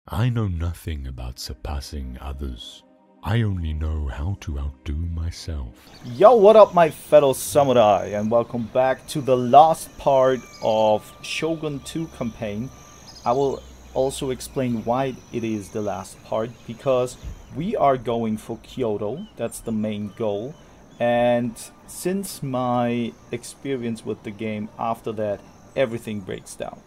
I know nothing about surpassing others. I only know how to outdo myself. Yo, what up my fellow samurai, and welcome back to the last part of Shogun 2 campaign. I will also explain why it is the last part, because we are going for Kyoto. That's the main goal. And since my experience with the game, after that everything breaks down.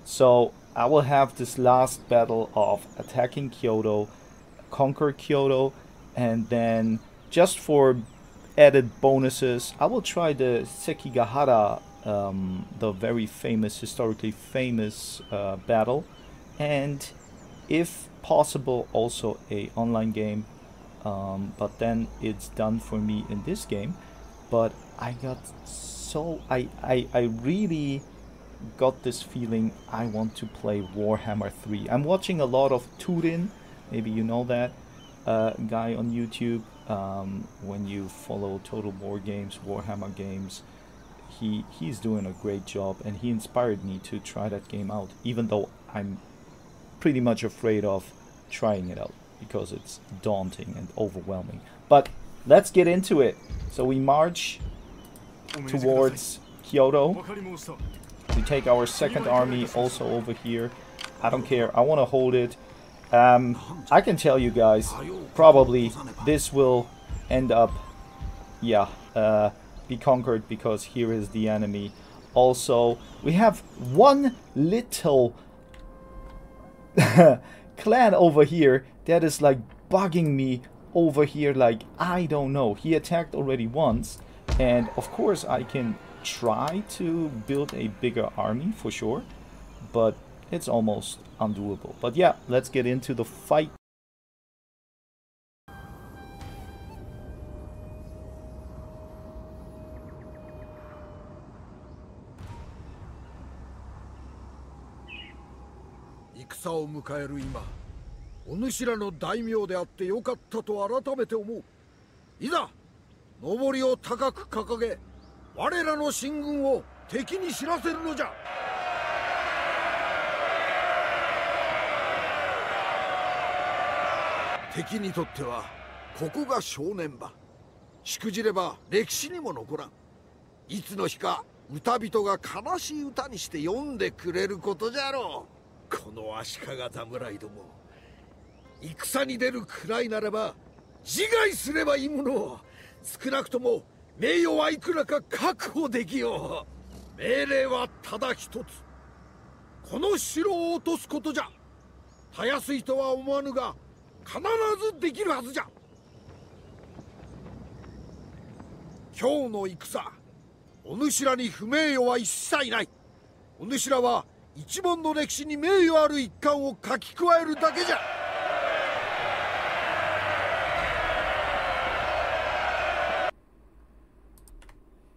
So I will have this last battle of attacking Kyoto, conquer Kyoto, and then just for added bonuses, I will try the Sekigahara, the very famous, historically famous battle, and if possible also a online game, but then it's done for me in this game. But I got so I really got this feeling I want to play Warhammer 3. I'm watching a lot of Turin, maybe you know that guy on YouTube. When you follow Total War Games, Warhammer games, he's doing a great job, and he inspired me to try that game out, even though I'm pretty much afraid of trying it out because it's daunting and overwhelming. But let's get into it. So we march towards Kyoto. We take our second army also over here. I don't care, I want to hold it. I can tell you guys, probably this will end up, be conquered, because here is the enemy. Also, we have one little clan over here that is like bugging me over here, like I don't know. He attacked already once, and of course I can try to build a bigger army for sure, but it's almost undoable. But yeah, let's get into the fight.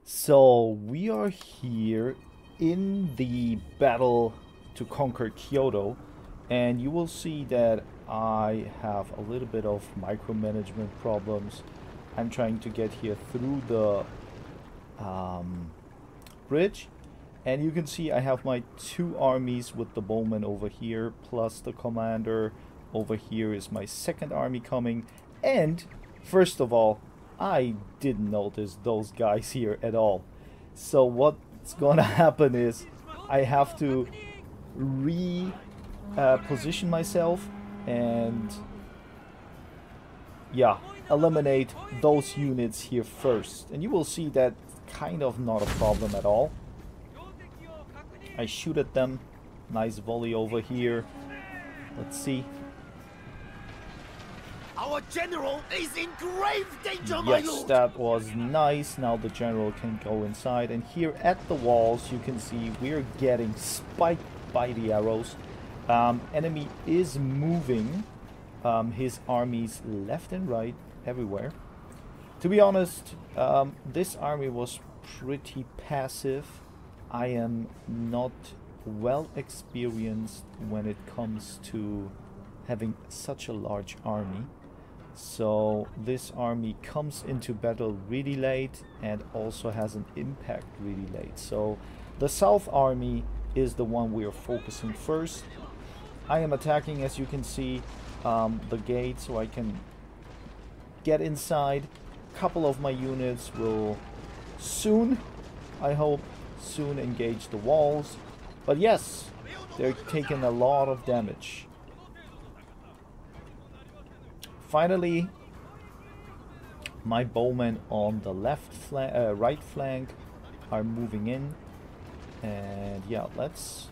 So we are here in the battle to conquer Kyoto, and you will see that I have a little bit of micromanagement problems. I'm trying to get here through the bridge, and you can see I have my two armies with the bowman over here, plus the commander over here is my second army coming. And first of all, I didn't notice those guys here at all. So what's gonna happen is I have to position myself and eliminate those units here first. And you will see that kind of not a problem at all. I shoot at them. Nice volley over here. Let's see. Our general is in grave danger, my lord. Yes, that was nice. Now the general can go inside, and here at the walls you can see we're getting spiked by the arrows. Enemy is moving his armies left and right everywhere. To be honest, this army was pretty passive. I am not well experienced when it comes to having such a large army. So this army comes into battle really late and also has an impact really late. So the South army is the one we are focusing first. I am attacking, as you can see, the gate so I can get inside. A couple of my units will soon, I hope, soon engage the walls. But yes, they're taking a lot of damage. Finally, my bowmen on the right flank are moving in. And yeah, let's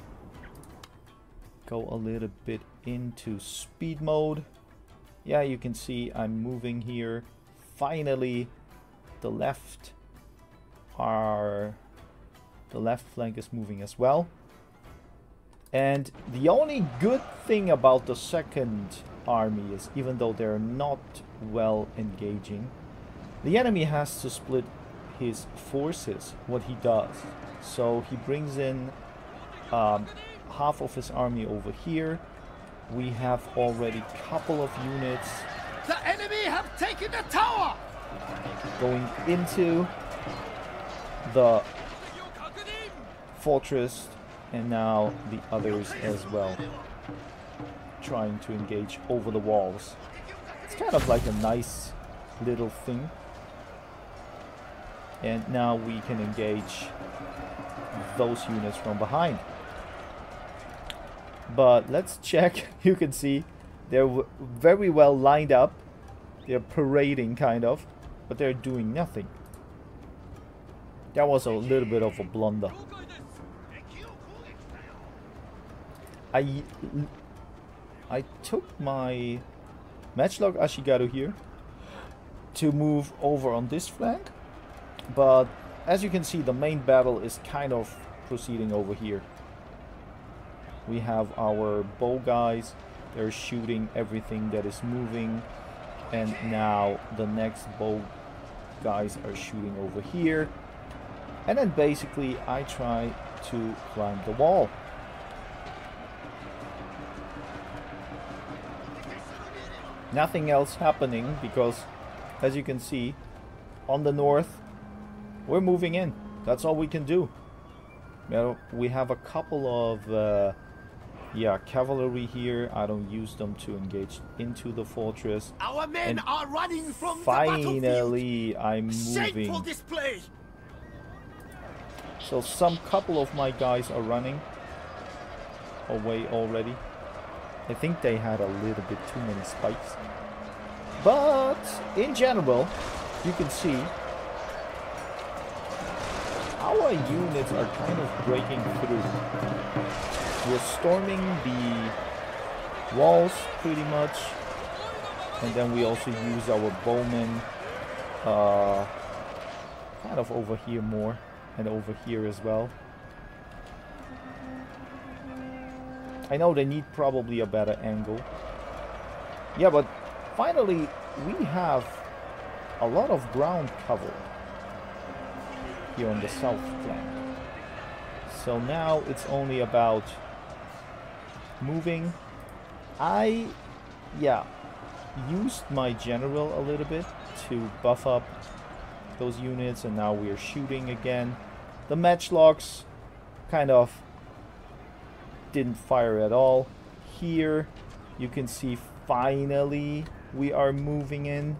go a little bit into speed mode. Yeah, you can see I'm moving here. Finally, the left flank is moving as well. And the only good thing about the second army is, even though they're not well engaging, the enemy has to split his forces, what he does. So he brings in half of his army over here. We have already a couple of units. The enemy have taken the tower! Going into the fortress, and now the others as well, trying to engage over the walls. It's kind of like a nice little thing. And now we can engage those units from behind. But let's check. You can see they're very well lined up. They're parading kind of, but they're doing nothing. That was a little bit of a blunder. I took my matchlock Ashigaru here to move over on this flank, but as you can see, the main battle is kind of proceeding over here. We have our bow guys, they're shooting everything that is moving, and now the next bow guys are shooting over here. And then basically I try to climb the wall. Nothing else happening because, as you can see, on the north, we're moving in. That's all we can do. Well, we have a couple of cavalry here. I don't use them to engage into the fortress. Our men are running from finally, I'm Shameful moving. display! So couple of my guys are running away already. I think they had a little bit too many spikes. But in general, you can see our units are kind of breaking through. We're storming the walls pretty much. And then we also use our bowmen kind of over here more. And over here as well. I know they need probably a better angle. Yeah, but finally we have a lot of ground cover here on the south flank. So now it's only about moving. I used my general a little bit to buff up those units, and now we are shooting again. The matchlocks kind of didn't fire at all. Here you can see finally we are moving in.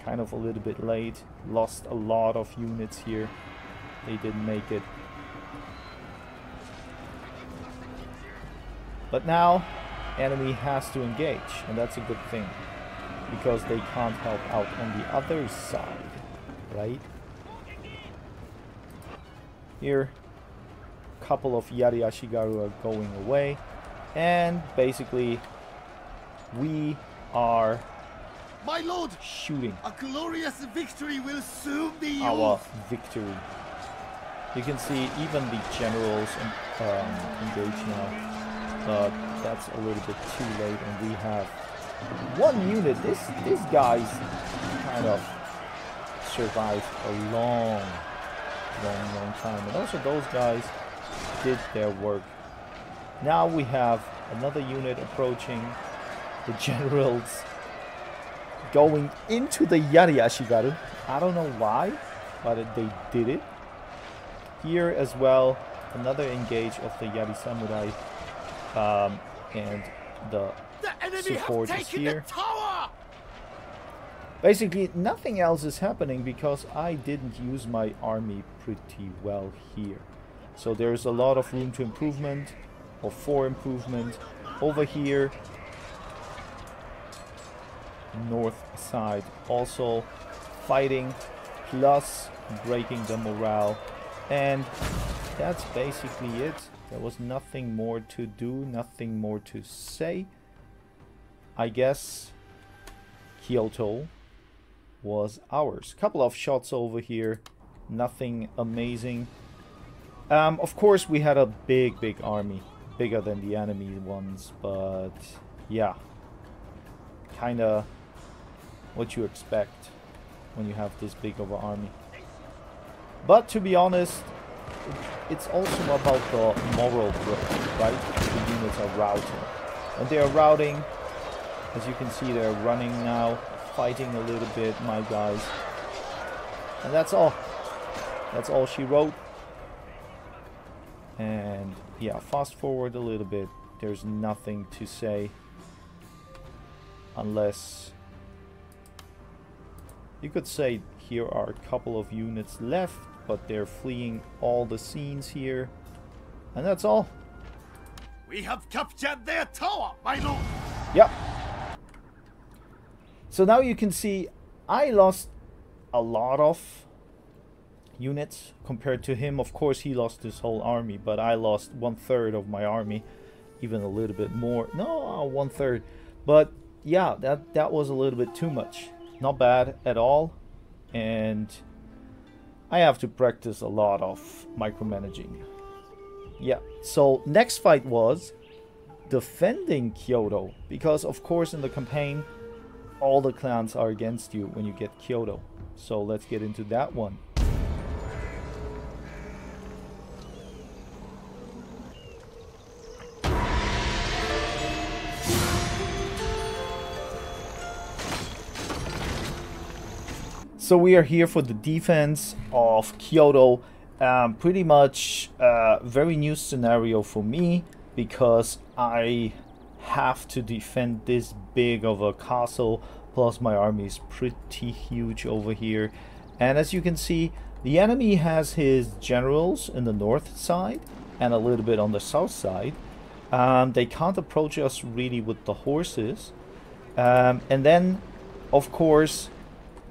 Kind of a little bit late. Lost a lot of units here. They didn't make it. But now enemy has to engage, and that's a good thing, because they can't help out on the other side, right? Here, a couple of Yari Ashigaru are going away, and basically we are My lord, shooting a glorious victory will soon be our yours. victory. You can see even the generals engage now. That's a little bit too late, and we have one unit. This guy's kind of survived a long time, and also those guys did their work. Now we have another unit approaching. The generals going into the Yari Ashigaru. I don't know why, but they did it. Here as well, another engage of the Yari Samurai. and the enemy support have is taken here. the tower! Basically, nothing else is happening because I didn't use my army pretty well here. So there's a lot of room to improvement, or for improvement. Over here, north side, also fighting, plus breaking the morale. And that's basically it. There was nothing more to do, nothing more to say. I guess Kyoto was ours. Couple of shots over here, nothing amazing. Of course we had a big army, bigger than the enemy ones, but yeah, kinda what you expect when you have this big of an army. But to be honest, it's also about the moral growth, right? The units are routing. When they are routing, as you can see, they're running now, fighting a little bit, my guys. And that's all. That's all she wrote. And yeah, fast forward a little bit. There's nothing to say. Unless you could say here are a couple of units left, but they're fleeing all the scenes here. And that's all. We have captured their tower, my lord! Yep. So now you can see I lost a lot of units compared to him. Of course he lost his whole army, but I lost 1/3 of my army, even a little bit more. No, 1/3. But yeah, that was a little bit too much. Not bad at all. And I have to practice a lot of micromanaging. Yeah, so next fight was defending Kyoto, because of course in the campaign all the clans are against you when you get Kyoto. So let's get into that one. So we are here for the defense of Kyoto. Pretty much a very new scenario for me, because I have to defend this big of a castle, plus my army is pretty huge over here. And as you can see, the enemy has his generals in the north side and a little bit on the south side. They can't approach us really with the horses. And then, of course,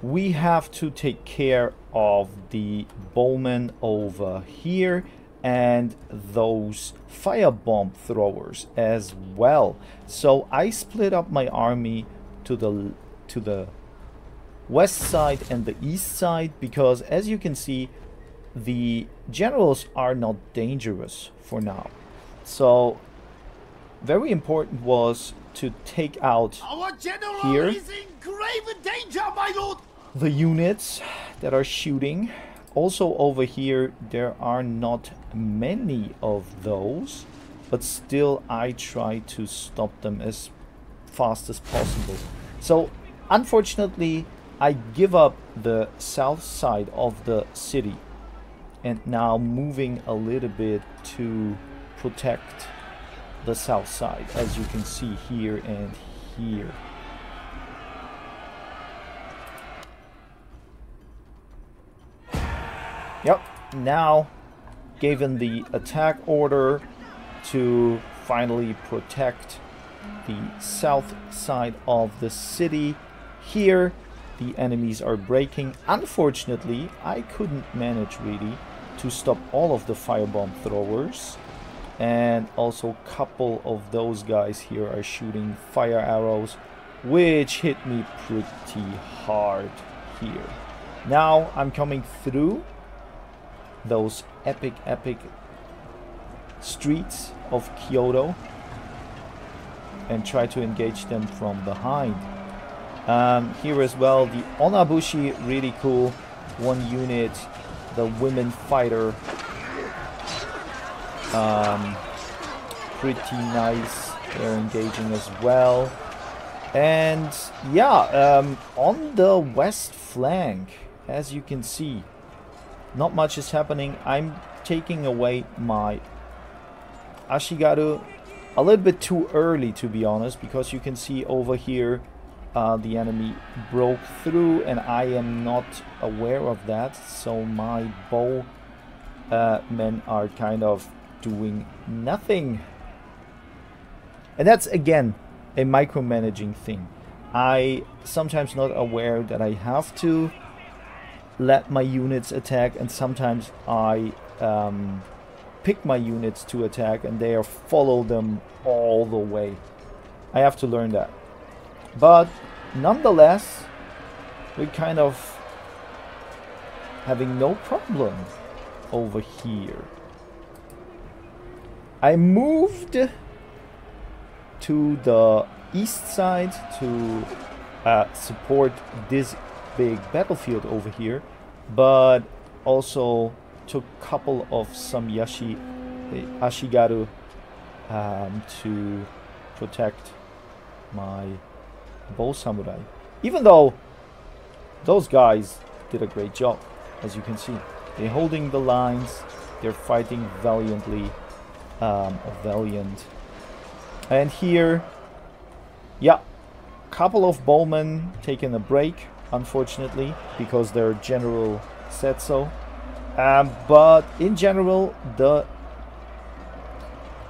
we have to take care of the bowmen over here and those firebomb throwers as well. So I split up my army to the west side and the east side, because as you can see, the generals are not dangerous for now. So very important was to take out Our general here is in grave danger, my lord! the units that are shooting. Also over here there are not many of those, but still I try to stop them as fast as possible. So unfortunately I give up the south side of the city and now moving a little bit to protect the south side, as you can see here and here. Yep, now given the attack order to finally protect the south side of the city. Here the enemies are breaking. Unfortunately, I couldn't manage really to stop all of the firebomb throwers, and also a couple of those guys here are shooting fire arrows, which hit me pretty hard here. Now I'm coming through those epic streets of Kyoto and try to engage them from behind. Here as well, the Onabushi, really cool. One unit, the women fighter, pretty nice. They're engaging as well. And yeah, on the west flank, as you can see, not much is happening. I'm taking away my Ashigaru a little bit too early, to be honest, because you can see over here the enemy broke through and I am not aware of that, so my bow men are kind of doing nothing. And that's again a micromanaging thing. I sometimes not aware that I have to let my units attack, and sometimes I pick my units to attack and they follow them all the way. I have to learn that. But nonetheless, we're kind of having no problem over here. I moved to the east side to support this big battlefield over here, but also took a couple of some Ashigaru to protect my bow samurai. Even though those guys did a great job, as you can see. They're holding the lines, they're fighting valiantly, valiant. And here, yeah, couple of bowmen taking a break, unfortunately, because their general said so. But in general, the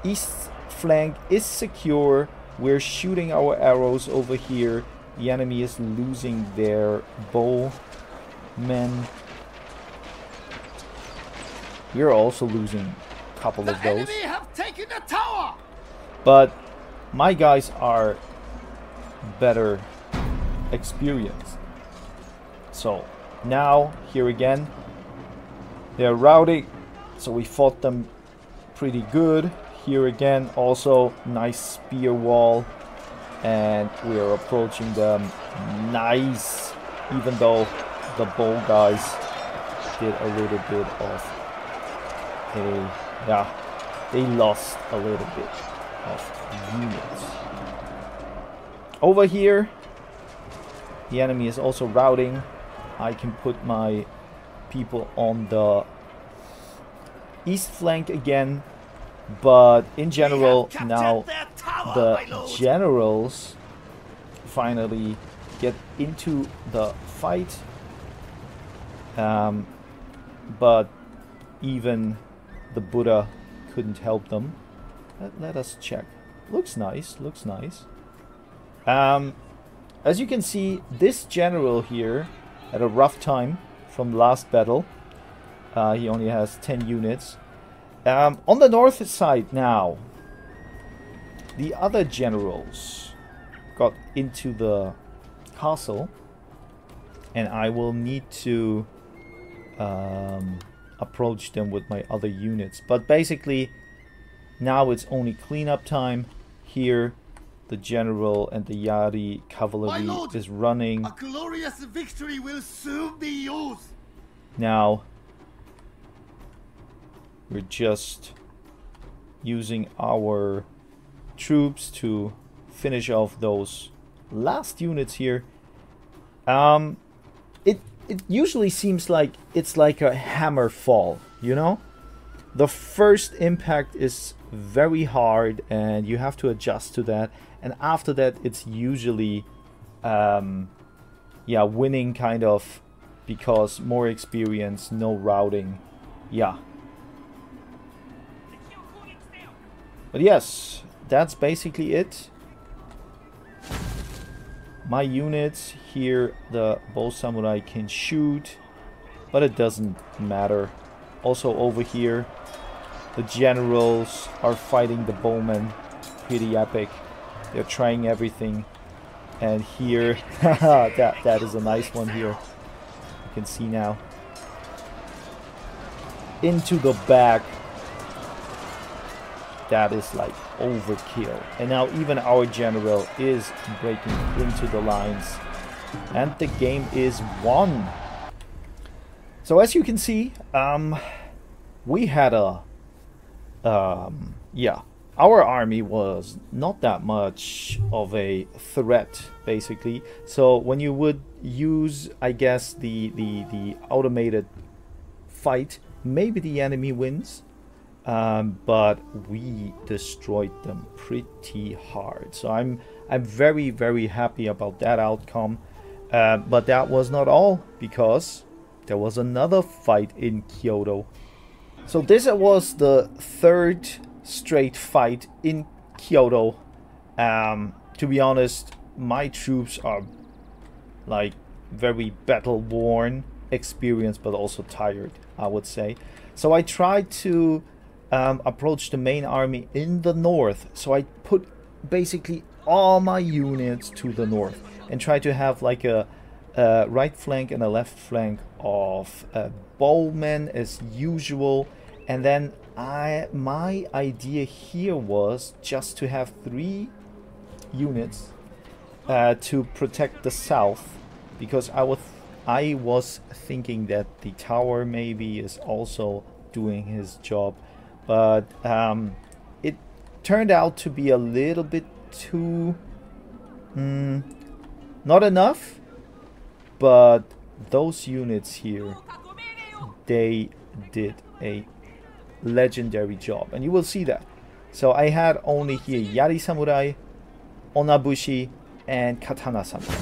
east flank is secure. We're shooting our arrows over here. The enemy is losing their bowmen. We're also losing a couple of those. The enemy have taken the tower. But my guys are better experienced. So now here again, they're routing, so we fought them pretty good. Here again, also nice spear wall, and we are approaching them nice, even though the bow guys did a little bit of they lost a little bit of units. Over here, the enemy is also routing. I can put my people on the east flank again, but in general now the generals finally get into the fight, but even the Buddha couldn't help them. Let us check. Looks nice, looks nice. As you can see, this general here had a rough time from last battle. He only has 10 units. On the north side now, the other generals got into the castle, and I will need to approach them with my other units. But basically, now it's only cleanup time. Here, the general and the Yari cavalry is running. A glorious victory will soon be yours. Now, we're just using our troops to finish off those last units here. It usually seems like it's like a hammer fall, you know? The first impact is very hard and you have to adjust to that, and after that it's usually yeah, winning kind of, because more experience, no routing. Yeah. But yes, that's basically it. My units here, the bow samurai can shoot, but it doesn't matter. Also over here, the generals are fighting the bowmen. Pretty epic. They're trying everything. And here, that is a nice one here. You can see now. Into the back. That is like overkill. And now even our general is breaking into the lines. And the game is won. So as you can see, we had a... yeah, our army was not that much of a threat, basically. So when you would use, I guess, the automated fight, maybe the enemy wins. but we destroyed them pretty hard. So I'm very, very happy about that outcome. But that was not all, because there was another fight in Kyoto. So this was the third straight fight in Kyoto. To be honest, my troops are like very battle worn, experienced, but also tired, I would say. So I tried to approach the main army in the north. So I put basically all my units to the north and try to have like a right flank and a left flank of bowmen as usual. And then my idea here was just to have 3 units to protect the south, because I was thinking that the tower maybe is also doing his job, but it turned out to be a little bit too not enough. But those units here, they did a legendary job, and you will see that. So I had only here Yari Samurai, Onabushi, and Katana Samurai,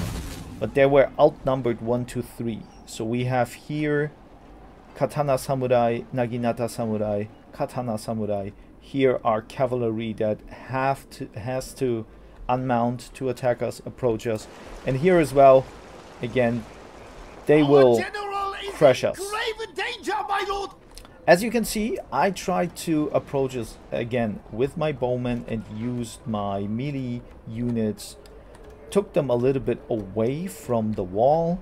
but they were outnumbered 1 to 3. So we have here Katana Samurai, Naginata Samurai, Katana Samurai. Here are cavalry that has to unmount to attack us, approach us, and here as well. Again, they will crush us. Danger, my lord. As you can see, I tried to approach us again with my bowmen and used my melee units. Took them a little bit away from the wall.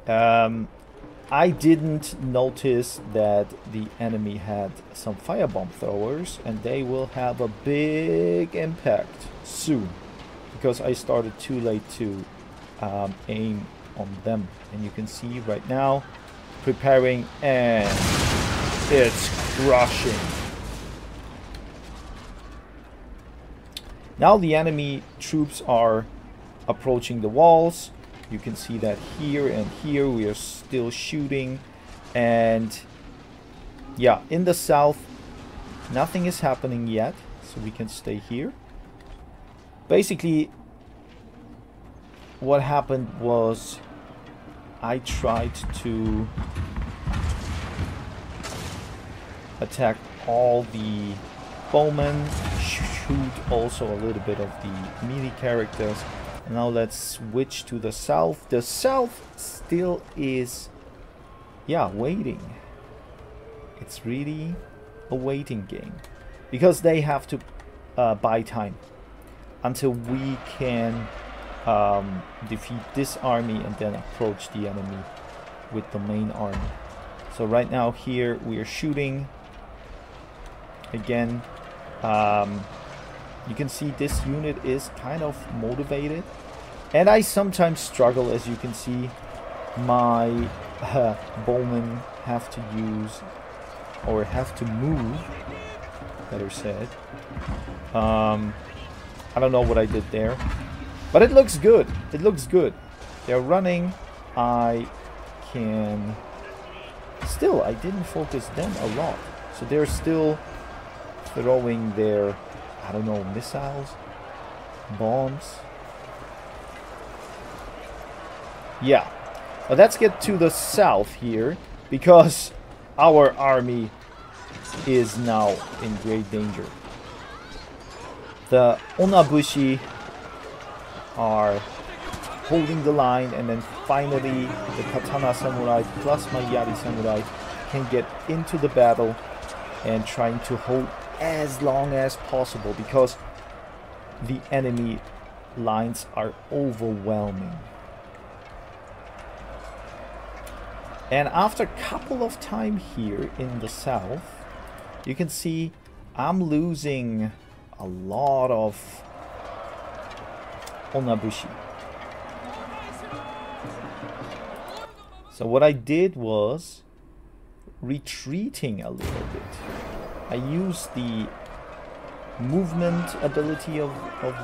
I didn't notice that the enemy had some firebomb throwers, and they will have a big impact soon, because I started too late to aim on them. And you can see right now, preparing, and it's crushing. Now the enemy troops are approaching the walls. You can see that here and here we are still shooting, and yeah, in the south nothing is happening yet, so we can stay here. Basically what happened was I tried to attack all the bowmen, shoot also a little bit of the melee characters. Now let's switch to the south. The south still is, yeah, waiting. It's really a waiting game, because they have to buy time until we can defeat this army and then approach the enemy with the main army. So right now here we are shooting again. You can see this unit is kind of motivated, and I sometimes struggle. As you can see, my bowmen have to use, or have to move, better said. I don't know what I did there, but it looks good. It looks good. They're running. I can still, I didn't focus them a lot, so they're still throwing their, I don't know, missiles, bombs. Yeah, but let's get to the south here, because our army is now in great danger. The Onabushi are holding the line, and then finally the Katana Samurai plus my Yari Samurai can get into the battle and trying to hold as long as possible, because the enemy lines are overwhelming. And after a couple of time here in the south, you can see I'm losing a lot of Onabushi. So what I did was retreating a little bit. I used the movement ability of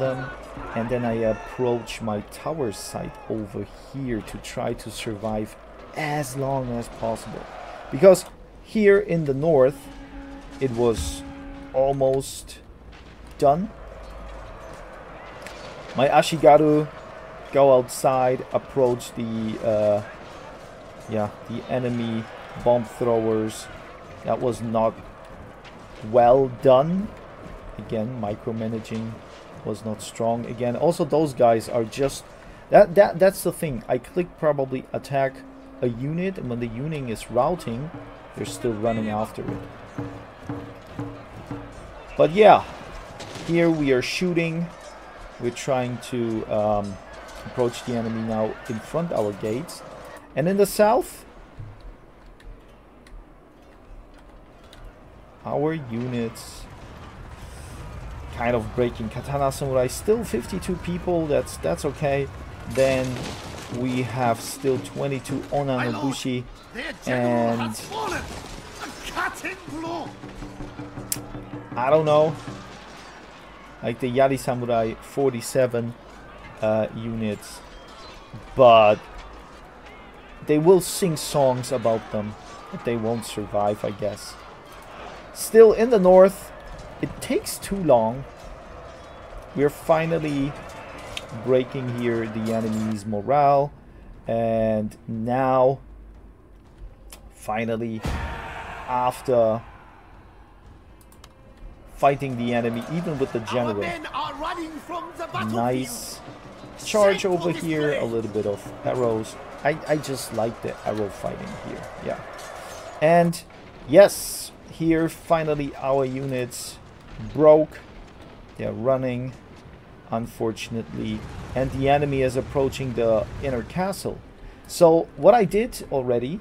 them, and then I approach my tower site over here to try to survive as long as possible, because here in the north it was almost done. My Ashigaru go outside, approach the enemy bomb throwers. That was not well done. Again, micromanaging was not strong. Again, also those guys are just that's the thing. I click probably attack a unit, and when the unit is routing, they're still running after it. But yeah, here we are shooting. We're trying to approach the enemy now in front of our gates. And in the south, our units kind of breaking. Katana Samurai, still 52 people, that's okay. Then we have still 22 Onanobushi, and I don't know, like the Yari Samurai, 47 units, but they will sing songs about them, but they won't survive, I guess. Still in the north, it takes too long. We're finally breaking here the enemy's morale, and now finally, after fighting the enemy even with the general, nice charge over here, a little bit of arrows. I just like the arrow fighting here, yeah. And yes, here finally our units broke. They're running, unfortunately, and the enemy is approaching the inner castle. So what I did already,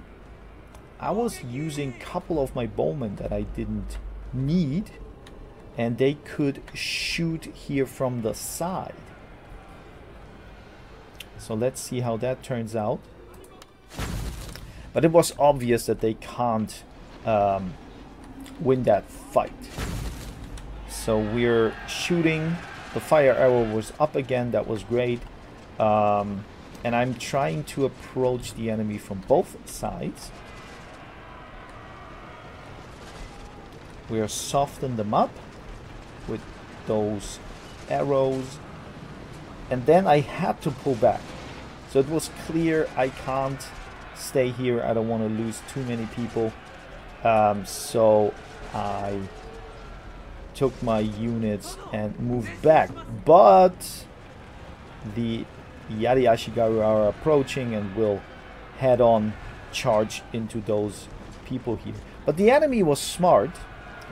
I was using a couple of my bowmen that I didn't need, and they could shoot here from the side. So let's see how that turns out. But it was obvious that they can't win that fight. So we're shooting. The fire arrow was up again. That was great. And I'm trying to approach the enemy from both sides. We are softening them up with those arrows. And then I had to pull back. So it was clear I can't stay here. I don't want to lose too many people. So I took my units and moved back. But the Yari Ashigaru are approaching and will head on charge into those people here. But the enemy was smart,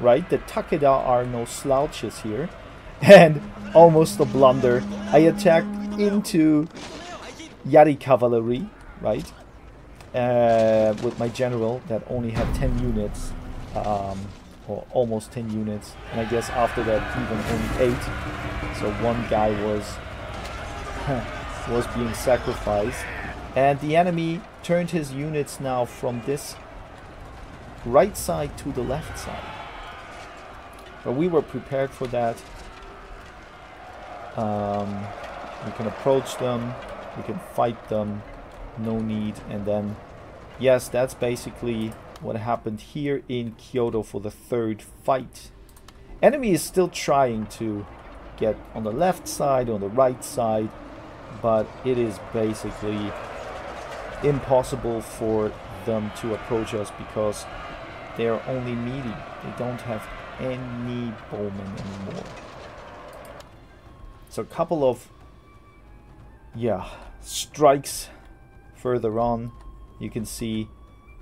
right? The Takeda are no slouches here. And almost a blunder. I attacked into Yari cavalry, right? With my general that only had 10 units. Or almost 10 units. And I guess after that even only 8. So one guy was being sacrificed. And the enemy turned his units now from this right side to the left side. But we were prepared for that. We can approach them, we can fight them, no need. And then, yes, that's basically what happened here in Kyoto for the third fight. Enemy is still trying to get on the left side, on the right side, but it is basically impossible for them to approach us because they are only meaty. They don't have any bowmen anymore. So a couple of strikes further on, you can see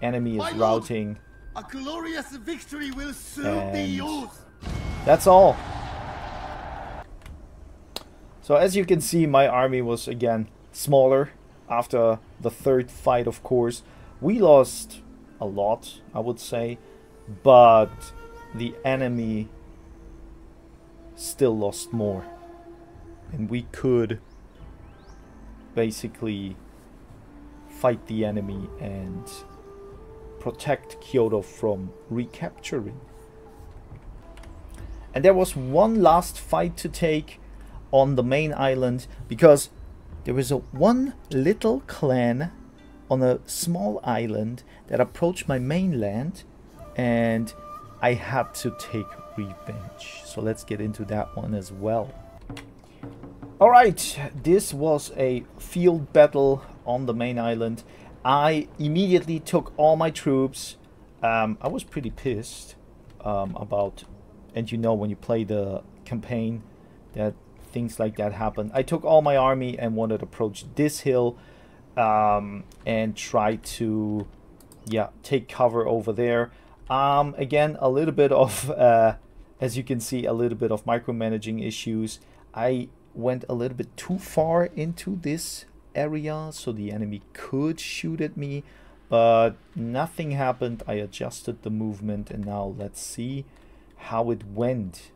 enemy is routing. A glorious victory will soon be yours. That's all. So as you can see, my army was again smaller after the third fight, of course. We lost a lot, I would say, but the enemy still lost more. And we could basically fight the enemy and protect Kyoto from recapturing. And there was one last fight to take on the main island, because there was one little clan on a small island that approached my mainland, and I had to take revenge. So let's get into that one as well. Alright, this was a field battle on the main island. I immediately took all my troops. I was pretty pissed about, and you know when you play the campaign that things like that happen. I took all my army and wanted to approach this hill and try to take cover over there. Again, a little bit of, as you can see, a little bit of micromanaging issues. I went a little bit too far into this area, so the enemy could shoot at me, but nothing happened. I adjusted the movement, and now let's see how it went.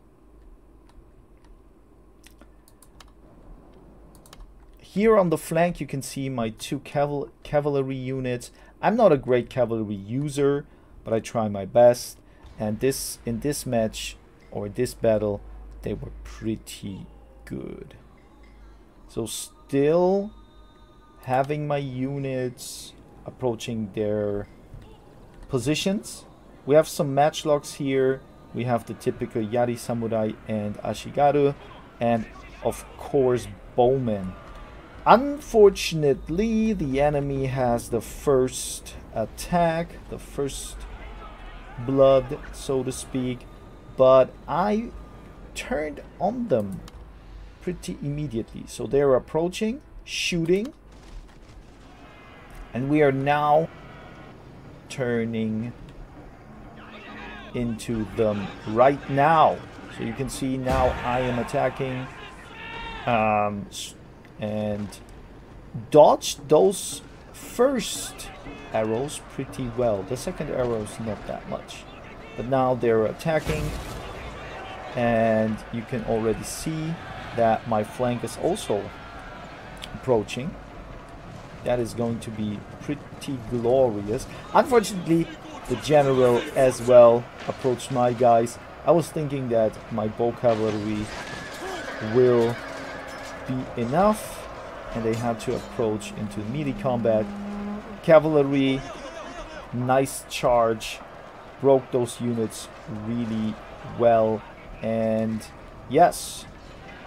Here on the flank you can see my two cavalry units. I'm not a great cavalry user, but I try my best, and in this match, or this battle, they were pretty good. So still having my units approaching their positions. We have some matchlocks here. We have the typical Yari Samurai and Ashigaru, and of course bowmen. Unfortunately, the enemy has the first attack, the first blood, so to speak, but I turned on them pretty immediately. So they're approaching, shooting, and we are now turning into them right now. So you can see now I am attacking and dodged those first arrows pretty well. The second arrow is not that much, but now they're attacking, and you can already see that my flank is also approaching. That is going to be pretty glorious. Unfortunately, the general as well approached my guys. I was thinking that my bow cavalry will be enough, and they had to approach into melee combat. Cavalry, nice charge, broke those units really well, and yes,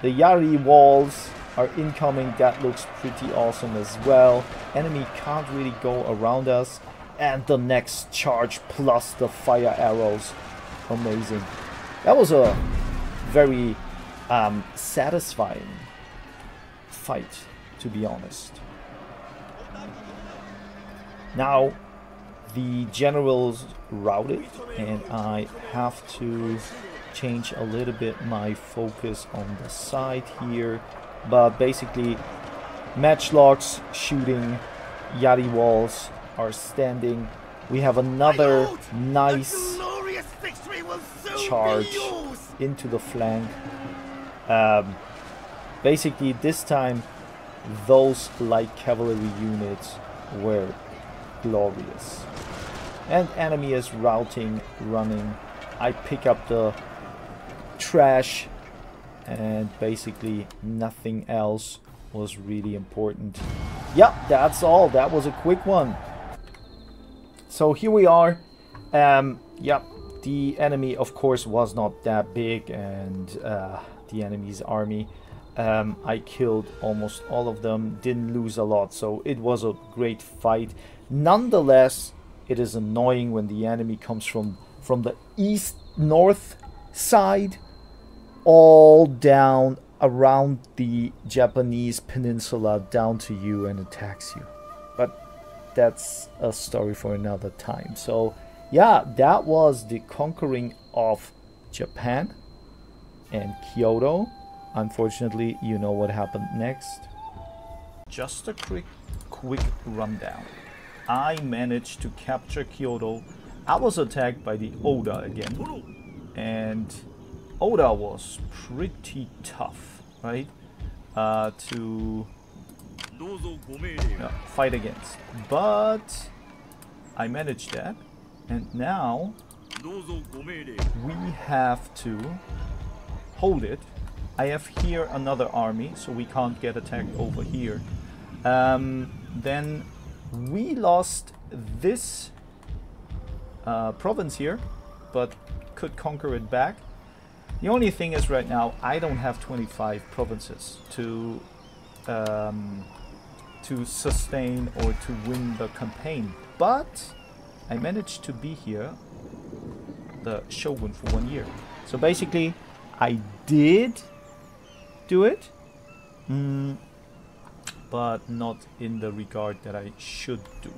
the Yari walls are incoming. That looks pretty awesome as well. Enemy can't really go around us, and the next charge plus the fire arrows, amazing. That was a very satisfying fight, to be honest. Now the generals routed, and I have to change a little bit my focus on the side here, but basically matchlocks shooting, Yari walls are standing. We have another nice charge into the flank. Basically this time those light cavalry units were glorious, and enemy is routing, running. I pick up the trash, and basically nothing else was really important. Yeah, that's all. That was a quick one. So here we are. Yeah, the enemy of course was not that big, and the enemy's army, I killed almost all of them, didn't lose a lot, so it was a great fight. Nonetheless, it is annoying when the enemy comes from the east-north side all down around the Japanese peninsula down to you and attacks you. But that's a story for another time. So yeah, that was the conquering of Japan and Kyoto. Unfortunately, you know what happened next. Just a quick rundown. I managed to capture Kyoto. I was attacked by the Oda again, and Oda was pretty tough, right, to fight against. But I managed that, and now we have to hold it. I have here another army, so we can't get attacked over here. Then we lost this province here, but could conquer it back. The only thing is right now I don't have 25 provinces to sustain or to win the campaign, but I managed to be here the Shogun for 1 year. So basically I did do it, but not in the regard that I should do.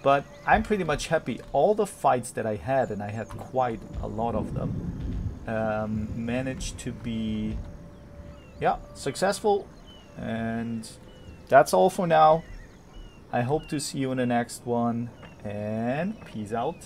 But I'm pretty much happy. All the fights that I had, and I had quite a lot of them, managed to be successful. And that's all for now. I hope to see you in the next one, and peace out.